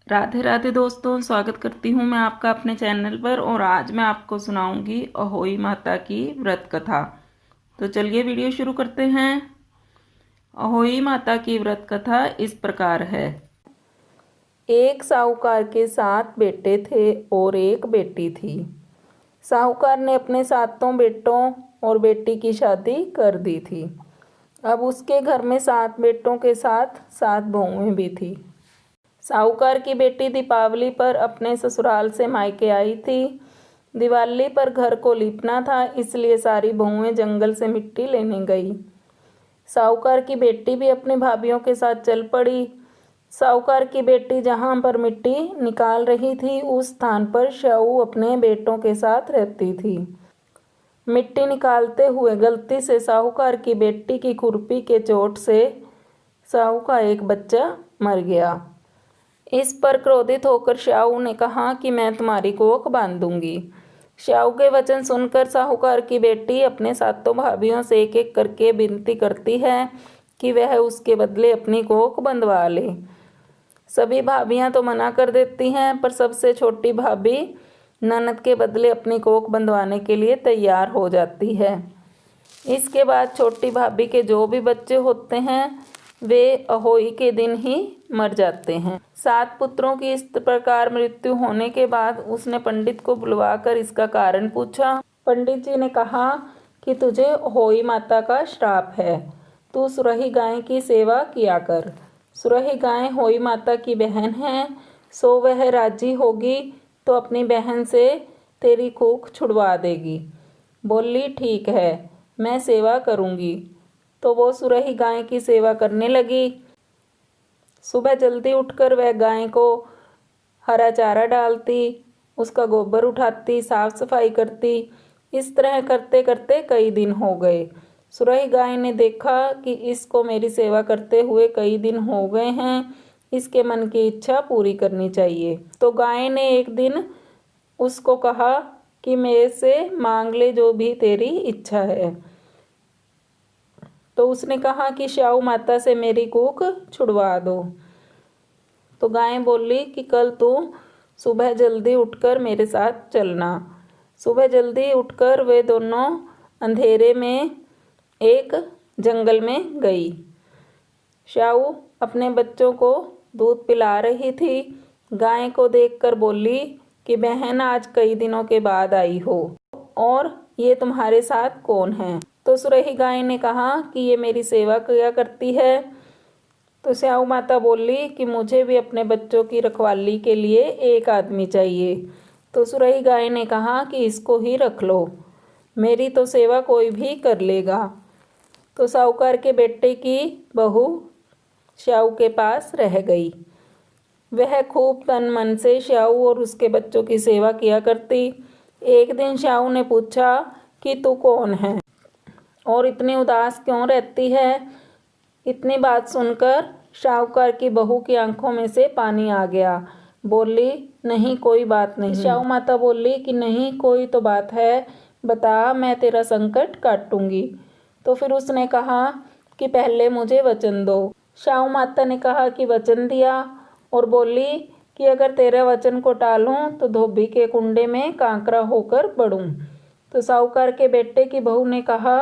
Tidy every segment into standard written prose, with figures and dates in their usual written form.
राधे राधे दोस्तों, स्वागत करती हूँ मैं आपका अपने चैनल पर। और आज मैं आपको सुनाऊंगी अहोई माता की व्रत कथा। तो चलिए वीडियो शुरू करते हैं। अहोई माता की व्रत कथा इस प्रकार है। एक साहूकार के 7 बेटे थे और एक बेटी थी। साहूकार ने अपने 7 बेटों और बेटी की शादी कर दी थी। अब उसके घर में 7 बेटों के साथ 7 बहुएं भी थी। साहूकार की बेटी दीपावली पर अपने ससुराल से मायके आई थी। दिवाली पर घर को लीपना था, इसलिए सारी बहुएं जंगल से मिट्टी लेने गई। साहूकार की बेटी भी अपनी भाभीयों के साथ चल पड़ी। साहूकार की बेटी जहां पर मिट्टी निकाल रही थी, उस स्थान पर शाहू अपने बेटों के साथ रहती थी। मिट्टी निकालते हुए गलती से साहूकार की बेटी की खुरपी के चोट से साहू का एक बच्चा मर गया। इस पर क्रोधित होकर शाहू ने कहा कि मैं तुम्हारी कोख बांधूंगी। शाहू के वचन सुनकर साहूकार की बेटी अपने 7 भाभीयों से एक एक करके विनती करती है कि वह उसके बदले अपनी कोख बंधवा ले। सभी भाभियां तो मना कर देती हैं, पर सबसे छोटी भाभी ननद के बदले अपनी कोख बंधवाने के लिए तैयार हो जाती है। इसके बाद छोटी भाभी के जो भी बच्चे होते हैं वे अहोई के दिन ही मर जाते हैं। 7 पुत्रों की इस प्रकार मृत्यु होने के बाद उसने पंडित को बुलवाकर इसका कारण पूछा। पंडित जी ने कहा कि तुझे अहोई माता का श्राप है, तू सुरही गाय की सेवा किया कर। सुरही गाय होई माता की बहन है, सो वह राजी होगी तो अपनी बहन से तेरी कोख छुड़वा देगी। बोली ठीक है, मैं सेवा करूँगी। तो वो सुरही गाय की सेवा करने लगी। सुबह जल्दी उठकर वह गाय को हरा चारा डालती, उसका गोबर उठाती, साफ सफाई करती। इस तरह करते करते कई दिन हो गए। सुरही गाय ने देखा कि इसको मेरी सेवा करते हुए कई दिन हो गए हैं, इसके मन की इच्छा पूरी करनी चाहिए। तो गाय ने एक दिन उसको कहा कि मेरे से मांग ले जो भी तेरी इच्छा है। तो उसने कहा कि शाहू माता से मेरी कोख छुड़वा दो। तो गाय बोली कि कल तू सुबह जल्दी उठकर मेरे साथ चलना। सुबह जल्दी उठकर वे दोनों अंधेरे में एक जंगल में गई। शाहू अपने बच्चों को दूध पिला रही थी। गाय को देखकर बोली कि बहन, आज कई दिनों के बाद आई हो और ये तुम्हारे साथ कौन है? तो सुरही गाय ने कहा कि ये मेरी सेवा किया करती है। तो शाहू माता बोली कि मुझे भी अपने बच्चों की रखवाली के लिए एक आदमी चाहिए। तो सुरही गाय ने कहा कि इसको ही रख लो, मेरी तो सेवा कोई भी कर लेगा। तो साहूकार के बेटे की बहू शाहू के पास रह गई। वह खूब तन मन से शाहू और उसके बच्चों की सेवा किया करती। एक दिन शाहू ने पूछा कि तू कौन है और इतनी उदास क्यों रहती है? इतनी बात सुनकर शाहूकार की बहू की आंखों में से पानी आ गया। बोली नहीं, कोई बात नहीं। शाहू माता बोली कि नहीं, कोई तो बात है, बता, मैं तेरा संकट काटूंगी। तो फिर उसने कहा कि पहले मुझे वचन दो। शाहू माता ने कहा कि वचन दिया और बोली कि अगर तेरे वचन को टालूं तो धोबी के कुंडे में कांकरा होकर बढ़ूं। तो साहूकार के बेटे की बहू ने कहा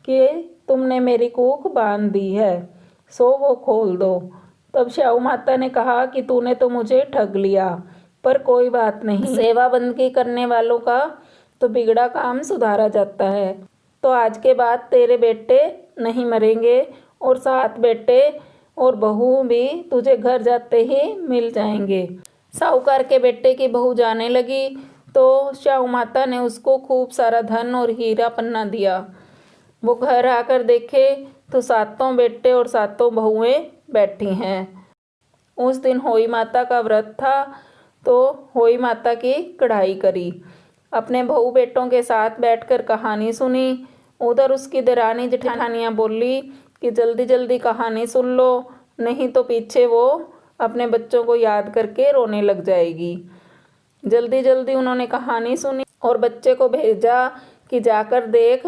कि तुमने मेरी कोख बांध दी है, सो वो खोल दो। तब शाहू माता ने कहा कि तूने तो मुझे ठग लिया, पर कोई बात नहीं, सेवा बंदगी करने वालों का तो बिगड़ा काम सुधारा जाता है। तो आज के बाद तेरे बेटे नहीं मरेंगे और 7 बेटे और बहू भी तुझे घर जाते ही मिल जाएंगे। साहूकार के बेटे की बहू जाने लगी तो शाहू माता ने उसको खूब सारा धन और हीरा पन्ना दिया। वो घर आकर देखे तो 7 बेटे और 7 बहुएं बैठी हैं। उस दिन होई माता का व्रत था, तो होई माता की कढ़ाई करी, अपने बहू बेटों के साथ बैठकर कहानी सुनी। उधर उसकी देरानी जेठानियाँ बोली कि जल्दी जल्दी कहानी सुन लो, नहीं तो पीछे वो अपने बच्चों को याद करके रोने लग जाएगी। जल्दी जल्दी उन्होंने कहानी सुनी और बच्चे को भेजा कि जाकर देख।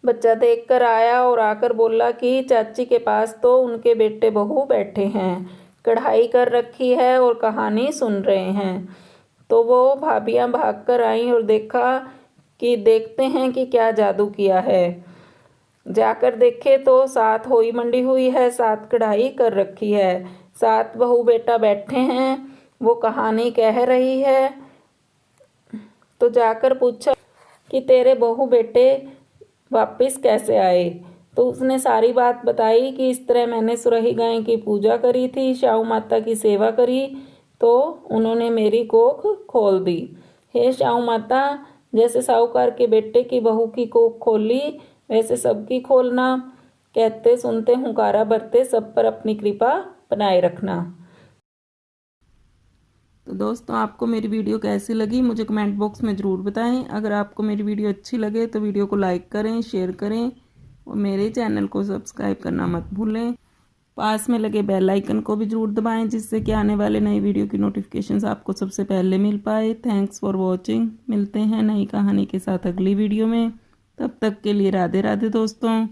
बच्चा देखकर आया और आकर बोला कि चाची के पास तो उनके बेटे बहू बैठे हैं, कढ़ाई कर रखी है और कहानी सुन रहे हैं। तो वो भाभियाँ भागकर आईं और देखते हैं कि क्या जादू किया है। जाकर देखे तो 7 होई मंडी हुई है, 7 कढ़ाई कर रखी है, 7 बहू बेटा बैठे हैं, वो कहानी कह रही है। तो जाकर पूछा कि तेरे बहू बेटे वापस कैसे आए। तो उसने सारी बात बताई कि इस तरह मैंने सुरही गाय की पूजा करी थी, शाहू माता की सेवा करी, तो उन्होंने मेरी कोख खोल दी। हे शाहू माता, जैसे साहूकार के बेटे की बहू की कोख खोली वैसे सबकी खोलना। कहते सुनते हुंकारा भरते सब पर अपनी कृपा बनाए रखना। तो दोस्तों, आपको मेरी वीडियो कैसी लगी मुझे कमेंट बॉक्स में ज़रूर बताएं। अगर आपको मेरी वीडियो अच्छी लगे तो वीडियो को लाइक करें, शेयर करें और मेरे चैनल को सब्सक्राइब करना मत भूलें। पास में लगे बेल आइकन को भी ज़रूर दबाएं, जिससे कि आने वाले नई वीडियो की नोटिफिकेशंस आपको सबसे पहले मिल पाए। Thanks for watching. मिलते हैं नई कहानी के साथ अगली वीडियो में। तब तक के लिए राधे राधे दोस्तों।